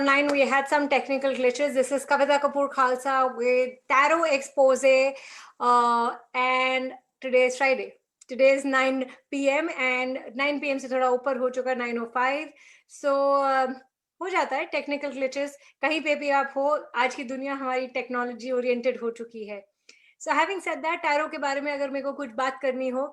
Online we had some technical glitches. This is Kavita Kapoor Khalsa with Tarot Expose, and today is Friday. Today is 9 p.m. and 9 p.m. से थोड़ा ऊपर हो चुका 9:05. So हो जाता है टेक्निकल ग्लिचेस कहीं पे भी आप हो. आज की दुनिया हमारी टेक्नोलॉजी ओरिएंटेड हो चुकी है. So having said that, tarot के बारे में अगर मेरे को कुछ बात करनी हो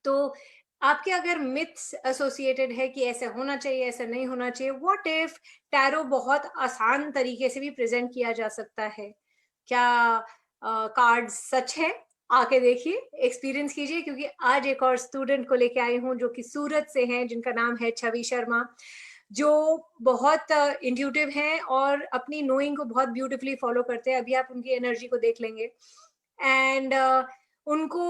तो आपके अगर मिथ्स एसोसिएटेड है कि ऐसा होना चाहिए, ऐसा नहीं होना चाहिए, व्हाट इफ टैरो बहुत आसान तरीके से भी प्रेजेंट किया जा सकता है? क्या कार्ड्स सच है? आके देखिए, एक्सपीरियंस कीजिए, क्योंकि आज एक और स्टूडेंट को लेके आई हूँ जो कि सूरत से हैं, जिनका नाम है छवि शर्मा, जो बहुत इंट्यूटिव हैं और अपनी नोइंग को बहुत ब्यूटीफुली फॉलो करते हैं. अभी आप उनकी एनर्जी को देख लेंगे एंड उनको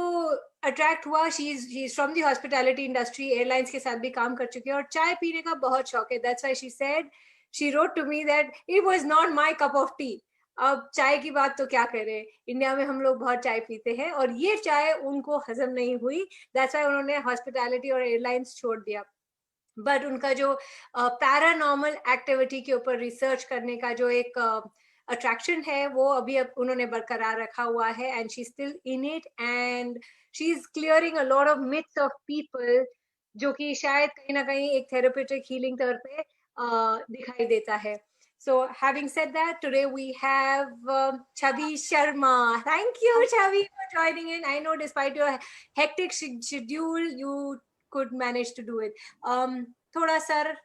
अट्रैक्ट हुआ. She is from the hospitality industry, airlines के साथ भी काम कर चुकी है और चाय पीने का बहुत शौक है. That's why she said, she wrote to me that it was not my cup of tea. अब चाय की बात तो क्या करें, इंडिया में हम लोग बहुत चाय पीते हैं और ये चाय उनको हजम नहीं हुई. दैट्स व्हाई उन्होंने हॉस्पिटैलिटी और एयरलाइंस छोड़ दिया. बट उनका जो पैरानॉर्मल एक्टिविटी के ऊपर रिसर्च करने का जो एक अट्रैक्शन है, वो अभी अब उन्होंने बरकरार रखा हुआ है. And she still in it and she is clearing a lot of myths of people, जो कि शायद कहीं ना कहीं एक थेरेपेटिक हीलिंग तौर पे दिखाई देता है. So having said that, today we have Chavi Sharma. Thank you, Chavi, for joining in. I know despite your hectic schedule, you could manage to do it. थोड़ा सर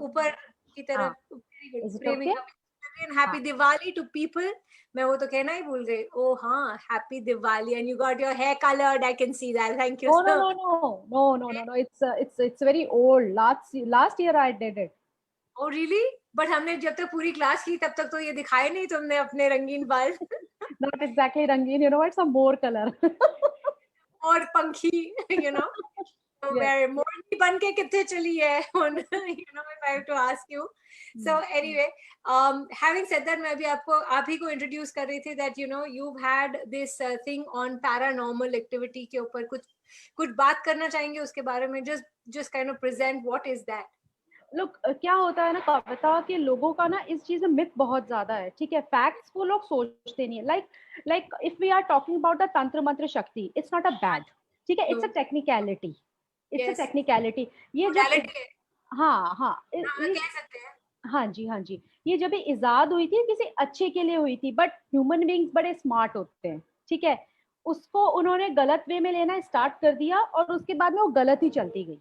ऊपर की तरफ. Very good. Is it okay? प्रेमिका happy Diwali to people. मैं वो तो कहना ही भूल गई. ओ हाँ, happy Diwali. And you got your hair coloured. I can see that. Thank you No, no, sir. no, no, no, no, no, no. It's very old. Last year I did it. Oh really? But हमने जब तक पूरी class की तब तक तो ये दिखाए नहीं तुमने अपने रंगीन बाल. Not exactly rangeen. You know, it's some more color. और पंखी, you know. So Yes. where मोरनी बन के कितने चली है on, you know, if I have to ask you. So anyway, having said that, मैं भी आप ही को इंट्रोड्यूस कर रही थी that you know you've had this thing on paranormal activity के ऊपर कुछ बात करना चाहेंगे उसके बारे में? just kind of present what is that. Look, क्या होता है ना कविता कि लोगों का ना इस चीज में मिथ बहुत ज्यादा है. ठीक है, फैक्ट्स वो लोग सोचते नहीं है. Like if we are talking about the तंत्र मंत्र शक्ति, इट्स नॉट अ बैड. ठीक है, it's a technicality. It's a Yes, technicality. ये जब modality है. हाँ, हाँ, कह सकते हैं. हाँ जी, हाँ जी. ये जब इजाद हुई थी किसी अच्छे के लिए हुई थी, बट ह्यूमन बींग्स बड़े स्मार्ट होते हैं. ठीक है, उसको उन्होंने गलत वे में लेना स्टार्ट कर दिया और उसके बाद में वो गलत ही चलती गई.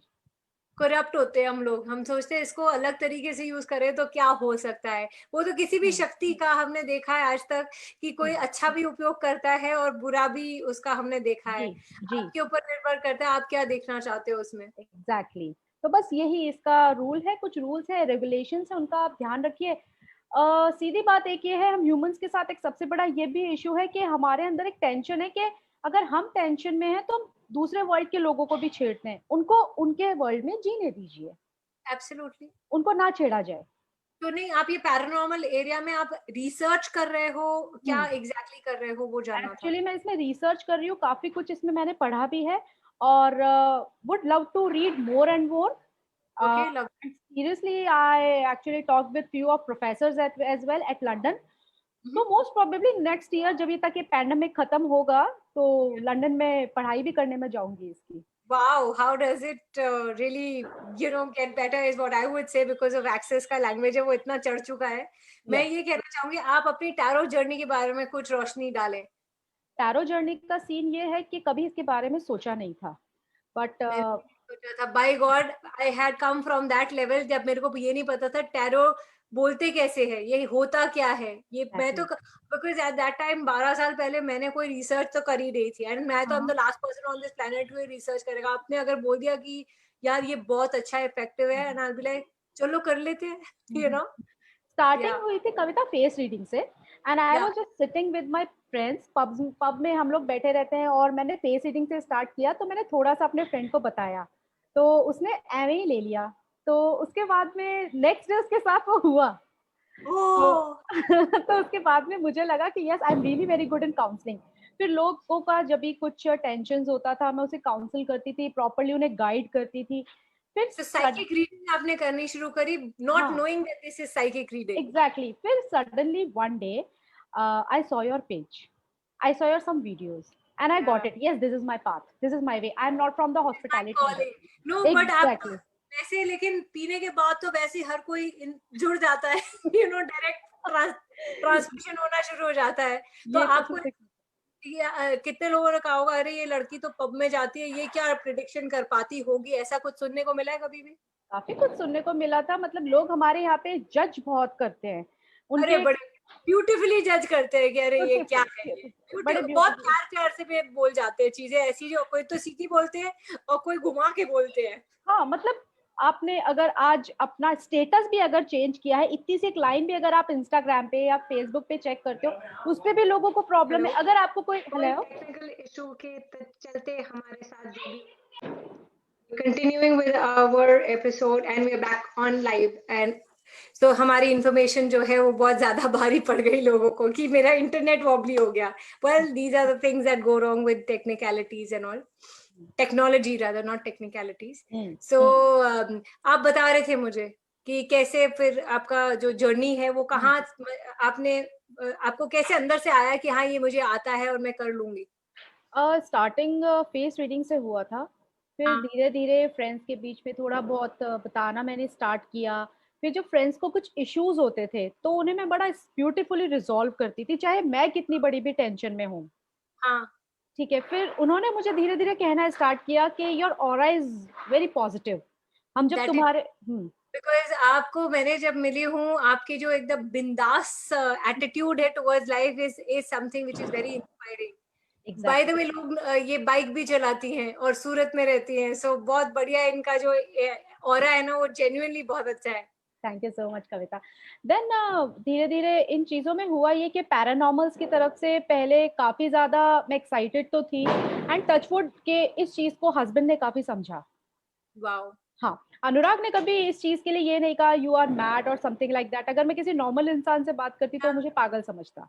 करप्ट होते हैं हम लोग. हम सोचते हैं इसको अलग तरीके से यूज करें तो क्या हो सकता है. वो तो किसी भी शक्ति का हमने देखा है आज तक कि कोई अच्छा भी उपयोग करता है और बुरा भी उसका हमने देखा है. जी जी, आपके ऊपर निर्भर करता है आप क्या देखना चाहते हो उसमें. एग्जैक्टली. तो बस यही इसका रूल है, कुछ रूल्स है, रेगुलेशंस है, उनका आप ध्यान रखिए. सीधी बात एक ये है, हम ह्यूमंस के साथ एक सबसे बड़ा ये भी इशू है कि हमारे अंदर एक टेंशन है कि अगर हम टेंशन में हैं तो हम दूसरे वर्ल्ड के लोगों को भी छेड़ते हैं. उनको उनके वर्ल्ड में जीने दीजिए, एब्सोल्युटली. उनको ना छेड़ा जाए. तो नहीं, आप ये पैरानॉर्मल एरिया में आप रिसर्च कर रहे हो, क्या हम्म. एग्जैक्टली कर रहे हो, वो जानना था. एक्चुअली मैं इसमें रिसर्च कर रही हूँ, काफी कुछ इसमें मैंने पढ़ा भी है और would love to read more and more. Okay, love. Seriously, I actually talked with few of professors as well at London. So most probably next year जब ये तक ये पैंडेमिक खत्म होगा तो लंदन में पढ़ाई भी करने में जाऊंगी इसकी. Wow, how does it really, you know, get better is what I would say because of access का language है वो इतना चढ़ चुका है. मैं Yes. ये कहना चाहूंगी आप अपनी टैरो जर्नी के बारे में कुछ रोशनी डालें. टैरो जर्नी का सीन ये है कि कभी इसके बारे में सोचा नहीं था, बट मैंने सोचा था, by god I had come from that level जब मेरे को ये नहीं पता था टैरो बोलते कैसे है, ये होता क्या है. ये मैं तो बिकॉज एट दैट टाइम 12 साल पहले मैंने कोई रिसर्च तो कर ही रही थी एंड मैं तो I am the last person on this planet जो रिसर्च करेगा. आपने अगर बोल दिया कि यार ये बहुत अच्छा इफेक्टिव है and I will be like चलो कर लेते हैं, यू नो. स्टार्टिंग या हुई थी कविता फेस रीडिंग से. एंड आई या was just sitting with my friends. Pub में हम लोग बैठे रहते हैं और मैंने फेस रीडिंग से स्टार्ट किया. तो मैंने थोड़ा सा अपने फ्रेंड को बताया तो उसने एवे ही ले लिया. तो उसके बाद में नेक्स्ट डे उसके साथ वो हुआ. तो ओह तो उसके बाद में मुझे लगा कि yes, I am really very good in counselling. फिर लोगों का जब भी कुछ टेंशन होता था मैं उसे काउंसिल करती थी, प्रॉपरली उन्हें गाइड करती थी. फिर तो साइकिक रीडिंग आपने करनी शुरू करी, not knowing that this is psychic reading. Exactly. फिर suddenly one day I saw your page, I saw your some videos and I got it, yes this is my path, this is my way, I am not from the hospitality industry. No but आप exactly. वैसे, लेकिन पीने के बाद तो वैसे ही हर कोई जुड़ जाता है, यू नो, डायरेक्ट ट्रांसमिशन होना शुरू हो जाता है। तो ये तो आपको फिर कितने लोगों ने कहा होगा, अरे ये लड़की तो पब में जाती है, ये क्या प्रिडिक्शन कर पाती होगी, ऐसा कुछ सुनने को मिला है कभी भी? काफी कुछ सुनने को मिला था। मतलब लोग हमारे यहाँ पे जज बहुत करते हैं अरे उनके। बड़े ब्यूटीफुली जज करते हैं कि अरे ये क्या है, ये बड़े बहुत ब्यूटीफुल। प्यार प्यार से भी बोल जाते हैं चीजें ऐसी, जो कोई तो सीधी बोलते हैं और कोई घुमा के बोलते हैं। हाँ मतलब आपने अगर आज अपना स्टेटस भी अगर चेंज किया है, इतनी सी एक लाइन भी अगर आप इंस्टाग्राम पे या फेसबुक पे चेक करते हो, उस पे भी लोगों को प्रॉब्लम हेलो, है। अगर आपको कोई कोई हेलो टेक्निकल इशू के चलते हमारे साथ जो भी, continuing with our episode and we are back on live and so हमारी इंफॉर्मेशन जो है वो बहुत ज्यादा भारी पड़ गई लोगों को कि मेरा इंटरनेट वॉबली हो गया। well these are the things that go wrong with technicalities and all, technology rather not technicalities। so आप बता रहे थे मुझे कि कैसे फिर आपका जो जर्नी है वो कहाँ, आपने आपको कैसे अंदर से आया कि हाँ ये मुझे आता है और मैं कर लूंगी? स्टार्टिंग फेस रीडिंग से हुआ था, फिर हाँ धीरे धीरे फ्रेंड्स के बीच में थोड़ा बहुत बताना मैंने स्टार्ट किया। फिर जो फ्रेंड्स को कुछ इश्यूज होते थे तो उन्हें मैं बड़ा ब्यूटीफुली रिजॉल्व करती थी, चाहे मैं कितनी बड़ी भी टेंशन में हूँ। हाँ। ठीक है, फिर उन्होंने मुझे धीरे धीरे कहना स्टार्ट किया कि your aura is very positive. हम जब दैट तुम्हारे बिकॉज आपको मैंने जब मिली हूँ, आपकी जो एकदम बिंदास एटीट्यूड है towards life is something which is very inspiring. By the exactly. वे लोग ये बाइक भी चलाती हैं और सूरत में रहती हैं, सो बहुत बढ़िया इनका जो ऑरा है ना वो जेन्युइनली बहुत अच्छा है। Thank you so much Kavita. Then धीरे धीरे इन चीजों में हुआ ये कि पैरानॉर्मल्स की तरफ से पहले काफी ज्यादा मैं एक्साइटेड तो थी, एंड टचवुड के इस चीज को हस्बैंड ने काफी समझा। वाओ। हाँ, अनुराग ने कभी इस चीज के लिए ये नहीं कहा यू आर मैड और समथिंग लाइक दैट। अगर मैं किसी नॉर्मल इंसान से बात करती तो मुझे पागल समझता।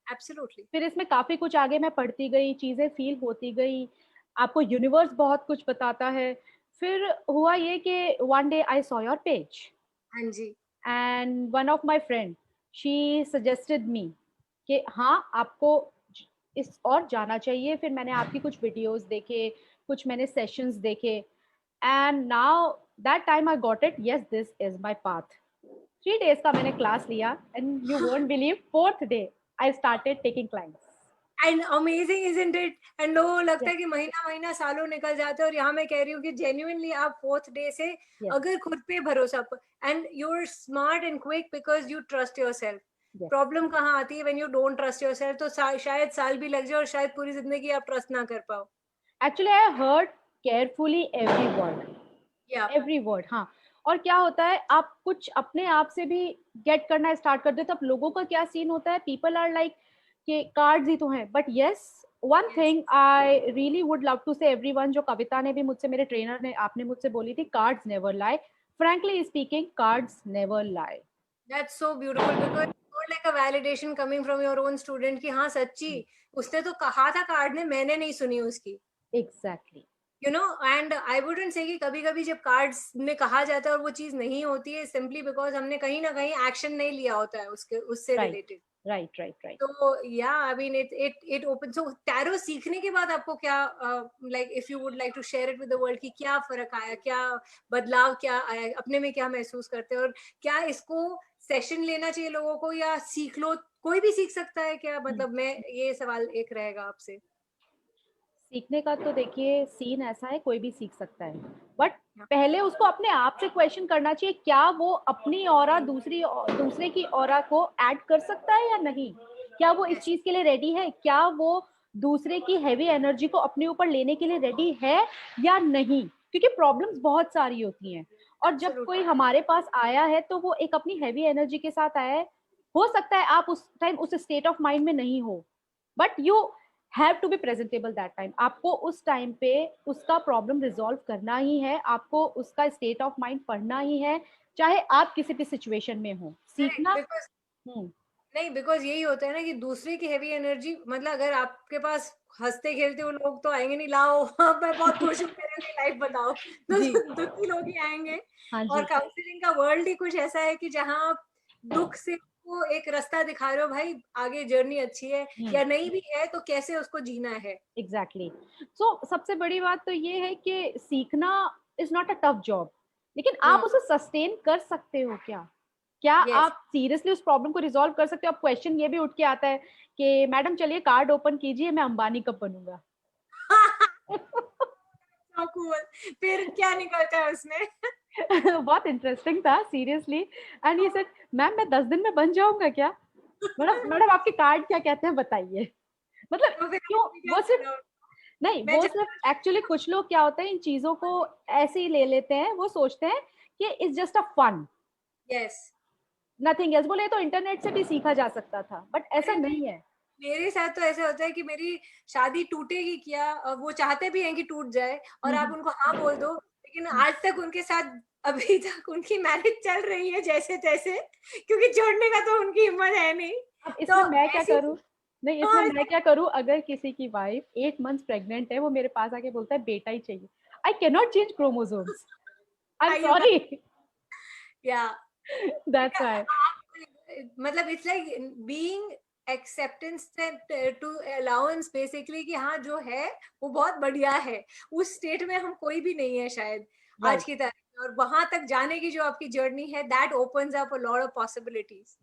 एब्सोल्युटली। फिर इसमें काफी कुछ आगे मैं पढ़ती गई, चीजें फील होती गई, आपको यूनिवर्स बहुत कुछ बताता है। फिर हुआ ये कि one day I saw your page हाँ जी। And one of my friend she suggested me कि हाँ आपको इस और जाना चाहिए। फिर मैंने आपकी कुछ वीडियोस देखे, कुछ मैंने सेशंस देखे, and now that time I got it, yes this is my path. 3 days का मैंने क्लास लिया and you won't believe, fourth day I started taking clients. And amazing isn't it? And लोगों को लगता है कि महीना महीना सालों निकल जाते हैं, और यहाँ मैं कह रही हूँ कि जेन्युइनली आप फोर्थ डे से अगर खुद पे भरोसा, and you are smart and quick because you trust yourself. Problem कहाँ आती है? When you don't trust yourself, तो शायद साल भी लग जाए और शायद पूरी जिंदगी आप ट्रस्ट ना कर पाओ। Actually I heard carefully every word, या एवरी वर्ड। हाँ, और क्या होता है आप कुछ अपने आप से भी गेट करना स्टार्ट कर देते, तब लोगों का क्या सीन होता है, पीपल आर लाइक कि कार्ड्स ही तो हैं। But yes, one thing I really would love to say everyone, जो कविता ने भी मुझसे, मेरे ट्रेनर ने, आपने मुझसे बोली थी, cards never lie. Frankly speaking, cards never lie. That's so beautiful because like a validation coming from your own student कि हाँ सच्ची उसने तो कहा था कार्ड ने, मैंने नहीं सुनी उसकी। Exactly. You know, and I wouldn't say कि कभी कभी जब कार्ड्स में कहा जाता है और वो चीज नहीं होती है, सिंपली बिकॉज हमने कहीं ना कहीं एक्शन नहीं लिया होता है उसके उससे right related. Right right right. तो या I mean it open. So tarot सीखने के बाद आपको क्या, like if you would like to share it with the world, कि क्या फर्क आया, क्या बदलाव क्या आया अपने में, क्या महसूस करते हैं, और क्या इसको सेशन लेना चाहिए लोगों को या सीख लो, कोई भी सीख सकता है क्या? मतलब मैं, ये सवाल एक रहेगा आपसे। सीखने का तो देखिए सीन ऐसा है, कोई भी सीख सकता है, बट पहले उसको अपने आप से क्वेश्चन करना चाहिए, क्या वो अपनी ऑरा दूसरे की ऑरा को ऐड कर सकता है या नहीं। क्या वो इस Yes, चीज के लिए रेडी है, क्या वो दूसरे की हैवी एनर्जी को अपने ऊपर लेने के लिए रेडी है या नहीं। क्योंकि प्रॉब्लम्स बहुत सारी होती हैं, और जब absolutely. कोई हमारे पास आया है तो वो एक अपनी हैवी एनर्जी के साथ आया है। हो सकता है आप उस टाइम उस स्टेट ऑफ माइंड में नहीं हो, but you have to be presentable that time. आपको उस टाइम पे उसका प्रॉब्लम रिजॉल्व करना ही है, आपको उसका स्टेट ऑफ माइंड पढ़ना ही है, चाहे आप किसी भी सिचुएशन में हो। करेक्ट, सीखना। बिकॉज नहीं, बिकॉज यही होता है ना कि दूसरे की हैवी एनर्जी, मतलब अगर आपके पास हंसते खेलते हुए लोग तो आएंगे नहीं, लाओ मैं बहुत खुश हूँ, मेरे वाली लाइफ बताओ, तो जी, दुखी लोग ही आएंगे। हाँ और जी। काउंसलिंग का वर्ल्ड ही कुछ ऐसा है कि जहाँ आप दुख से वो एक रास्ता दिखा रहे हो, भाई आगे जर्नी अच्छी है, हुँ, या नहीं भी है तो कैसे उसको जीना है। एग्ज़ैक्टली। सो सबसे बड़ी बात तो ये है कि सीखना is not a tough job, लेकिन आप उसे सस्टेन कर सकते हो क्या? क्या यस। आप सीरियसली उस प्रॉब्लम को रिज़ॉल्व कर सकते हो? अब क्वेश्चन ये भी उठ के आता है कि मैडम चलिए कार्ड ओपन कीजिए, मैं अंबानी कब बनूँगा? So cool. फिर क्या निकलता है उसमें? बहुत इंटरेस्टिंग था seriously and he said ma'am मैं 10 दिन में बन जाऊँगा क्या? मैडम मैडम आपके कार्ड क्या कहते हैं बताइए? मतलब तो फिर क्यों आपने क्या वो सिर्फ बोला? नहीं, मैं वो जानना सिर्फ एक्चुअली कुछ लोग क्या होता है इन चीज़ों को ऐसे ही ले लेते हैं, वो सोचते हैं कि it's just a fun, yes. Nothing else बोले तो इंटरनेट से भी सीखा जा सकता था, बट ऐसा अरे नहीं, नहीं है। मेरे साथ तो ऐसा होता है कि मेरी शादी टूटेगी क्या, वो चाहते भी हैं कि टूट जाए और हुँ, आप हुँ, उनको हाँ बोल दो, लेकिन हुँ। आज तक उनके साथ अभी तक उनकी मैरिज चल रही है जैसे-तैसे, क्योंकि छोड़ने का तो उनकी हिम्मत है नहीं। अब तो इसमें मैं क्या ऐसी करूँ? नहीं, इसमें हाँ, मैं क्या करूँ अगर किसी की वाइफ 8 मंथ्स प्रेग्नेंट है, वो मेरे पास आके बोलता है बेटा ही चाहिए। I can not change chromosomes. I am I you sorry या दैट्स व्हाई। मतलब it's like being acceptance to allowance basically कि हाँ जो है वो बहुत बढ़िया है, उस स्टेट में हम कोई भी नहीं है शायद आज राइट। की तारीख में, और वहां तक जाने की जो आपकी जर्नी है that opens up a lot of possibilities.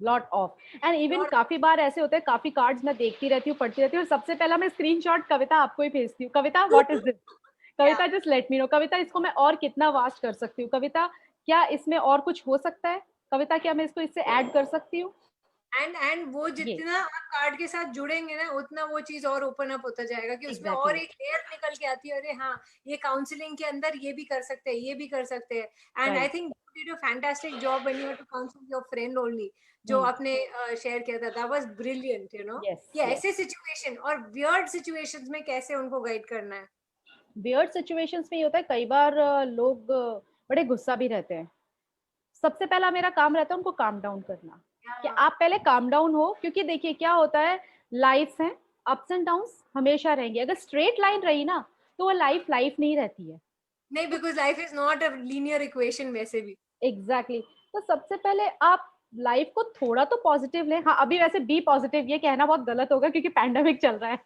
Lot of and even और काफ़ी बार ऐसे होते हैं, काफ़ी कार्ड्स मैं देखती रहती हूँ, पढ़ती रहती हूँ और सबसे पहला मैं स्क्रीनशॉट कविता आपको ही भेजती हूँ। कविता व्हाट इज़ दिस? या कविता जस्ट लेट मी नो। कविता इसको मैं और कितना वास्ट कर सकती हूँ? कविता क्या इसमें और कुछ हो सकता है? कविता क्या मैं इसको इससे ऐड कर सकती हूँ? एंड वो ये जितना आप कार्ड के साथ जुड़ेंगे ना उतना वो चीज और ओपन अप होता जाएगा कि उसमें और एग्ज़ैक्टली। एक लेयर निकल के आती है, अरे हाँ ये काउंसलिंग के अंदर ये भी कर सकते हैं, ये भी कर सकते हैं। And I right. Think you did a fantastic job when you were to counsel your friend only, जो हुँ, आपने शेयर किया था, that was brilliant you know. Yes, ये येस। ऐसे सिचुएशन और वियर्ड सिचुएशंस में कैसे उनको गाइड करना है। वियर्ड सिचुएशंस में ये होता है कई बार लोग बड़े गुस्सा भी रहते हैं। सबसे पहला मेरा काम रहता है उनको काम डाउन करना, कि या आप पहले काम डाउन हो क्योंकि देखिए क्या होता है लाइफ है, अप्स एंड डाउन्स हमेशा रहेंगे। अगर स्ट्रेट लाइन रही ना तो वो लाइफ लाइफ नहीं रहती है। नहीं, तो because life is not a linear equation वैसे भी। एग्जैक्टली तो सबसे पहले आप लाइफ को थोड़ा तो पॉजिटिव लें। हाँ, अभी वैसे बी पॉजिटिव ये कहना बहुत गलत होगा क्योंकि पैंडेमिक चल रहा है।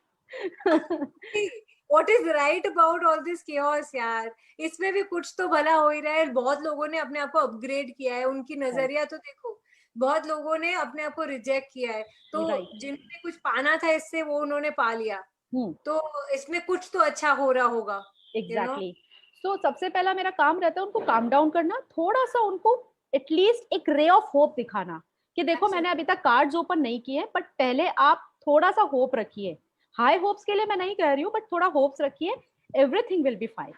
What is right about all this chaos यार, इसमें भी कुछ तो भला हो ही रहा है, बहुत लोगों ने अपने आप को अपग्रेड किया है, उनकी राइट, नजरिया तो देखो, बहुत लोगों ने अपने आप को रिजेक्ट किया है, तो राइट। जिन्होंने कुछ पाना था इससे वो उन्होंने पा लिया, हम्म, तो इसमें कुछ तो अच्छा हो रहा होगा यू नो। एग्जैक्टली। सो सबसे पहला मेरा काम रहता है उनको काम डाउन करना, थोड़ा सा उनको एटलीस्ट एक रे ऑफ होप दिखाना कि देखो मैंने अभी तक कार्ड्स ओपन नहीं किए बट पहले आप थोड़ा सा होप रखिए। हाई होप्स के लिए मैं नहीं कह रही हूँ बट थोड़ा होप्स रखिए, एवरीथिंग विल बी फाइन।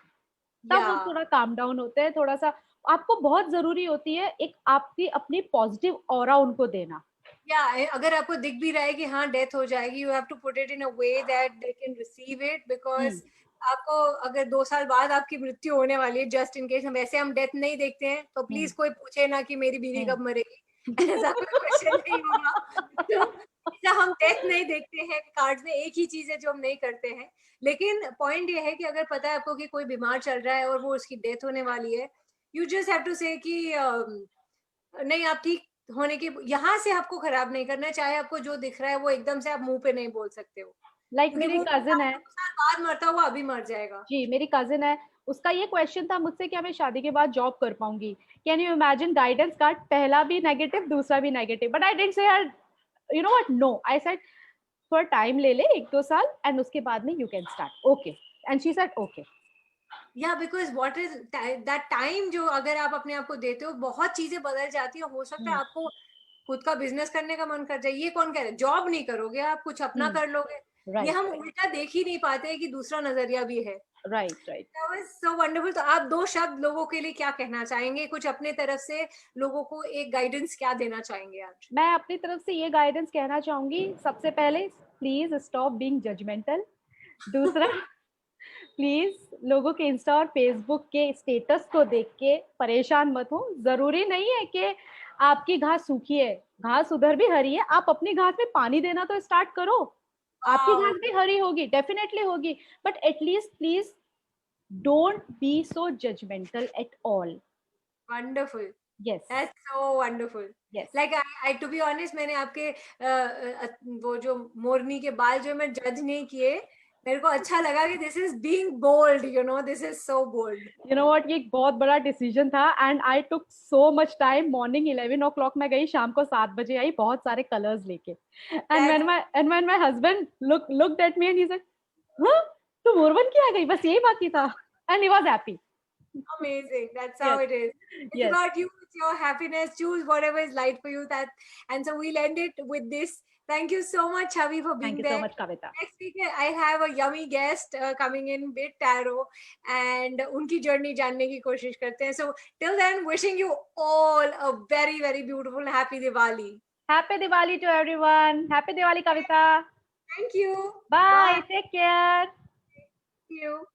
तब या वो थोड़ा काम डाउन होते हैं, थोड़ा सा आपको बहुत जरूरी होती है एक आपकी अपनी पॉजिटिव ऑरा उनको देना। या अगर आपको दिख भी रहा है कि हाँ डेथ हो जाएगी, you have to put it in a way that they can receive it, hmm, because आपको अगर 2 साल बाद आपकी मृत्यु होने वाली है, जस्ट इन केस, हम वैसे हम डेथ नहीं देखते हैं, तो हम्म, प्लीज कोई पूछे ना कि मेरी बीवी हम्म। कब मरेगी। ऐसा कोई क्वेश्चन नहीं होगा। तो ऐसा हम डेथ नहीं देखते हैं कार्ड्स में, एक ही चीज है जो हम नहीं करते हैं। लेकिन पॉइंट ये है कि अगर पता है आपको कि कोई बीमार चल रहा है और वो उसकी डेथ होने वाली है, यू जस्ट हैव टू से कि नहीं आप ठीक होने के, यहाँ से आपको खराब नहीं करना है, चाहे आपको जो दिख रहा है वो एकदम से आप मुंह पे नहीं बोल सकते हो, लाइक क्योंकि मेरी वो कजिन इंसान है। 2 साल बाद मरता हुआ अभी मर जाएगा। जी, मेरी कजिन है। उसका ये क्वेश्चन था मुझसे क्या मैं शादी के बाद जॉब कर पाऊंगी? Can you imagine guidance card पहला भी नेगेटिव दूसरा भी negative, but I didn't say her you know what, no I said थोड़ा टाइम ले ले 1-2 साल एंड उसके बाद में you can start okay and she said okay. या because what is that time जो अगर आप अपने आप को देते हो, बहुत चीजें बदल जाती है, हो सकता है आपको खुद का बिजनेस करने का मन कर जाए, ये कौन कह रहा है, जॉब नहीं करोगे आप, कुछ अपना कर लोगे। ये राइट, हम उल्टा देख ही नहीं पाते कि दूसरा नजरिया भी है। Right, right. So wonderful. तो आप 2 शब्द लोगों के लिए क्या कहना चाहेंगे, कुछ अपने तरफ से लोगों को एक गाइडेंस क्या देना चाहेंगे आज? मैं अपनी तरफ से ये गाइडेंस कहना चाहूंगी, सबसे पहले प्लीज स्टॉप बीइंग जजमेंटल। दूसरा, प्लीज लोगों के इंस्टा और फेसबुक के स्टेटस को देख के परेशान मत हो। जरूरी नहीं है कि आपकी घास सूखी है, घास उधर भी हरी है, आप अपनी घास में पानी देना तो स्टार्ट करो। आपकी वाओ। घास भी हरी होगी, डेफिनेटली होगी, but at least please Don't be so judgmental at all. Wonderful. Yes. That's so wonderful. Yes. Like I to be honest, मैंने आपके वो जो मोरनी के बाल जो मैं जज नहीं किए, मेरे को अच्छा लगा कि this is being bold, you know, this is so bold. You know what, ये एक बहुत बड़ा डिसीजन था and I took so much time. Morning 11 o'clock मैं गई, शाम को 7 बजे आई बहुत सारे कलर्स लेके. And when my husband looked at me and he said, हाँ तू मोरबन की आ गई, बस यही बाकी था. And he was happy. Amazing. That's how Yes. it is. It's Yes. about you, it's your happiness. Choose whatever is light for you. And so we'll end it with this. Thank you so much, Chavi, for being Thank you there. so much, Kavita. Next week, I have a yummy guest coming in, Bit Taro, and उनकी journey जानने की कोशिश करते हैं. So till then, wishing you all a very, very beautiful, happy Diwali. Happy Diwali to everyone. Happy Diwali, Kavita. Thank you. Bye. Take care. Thank you.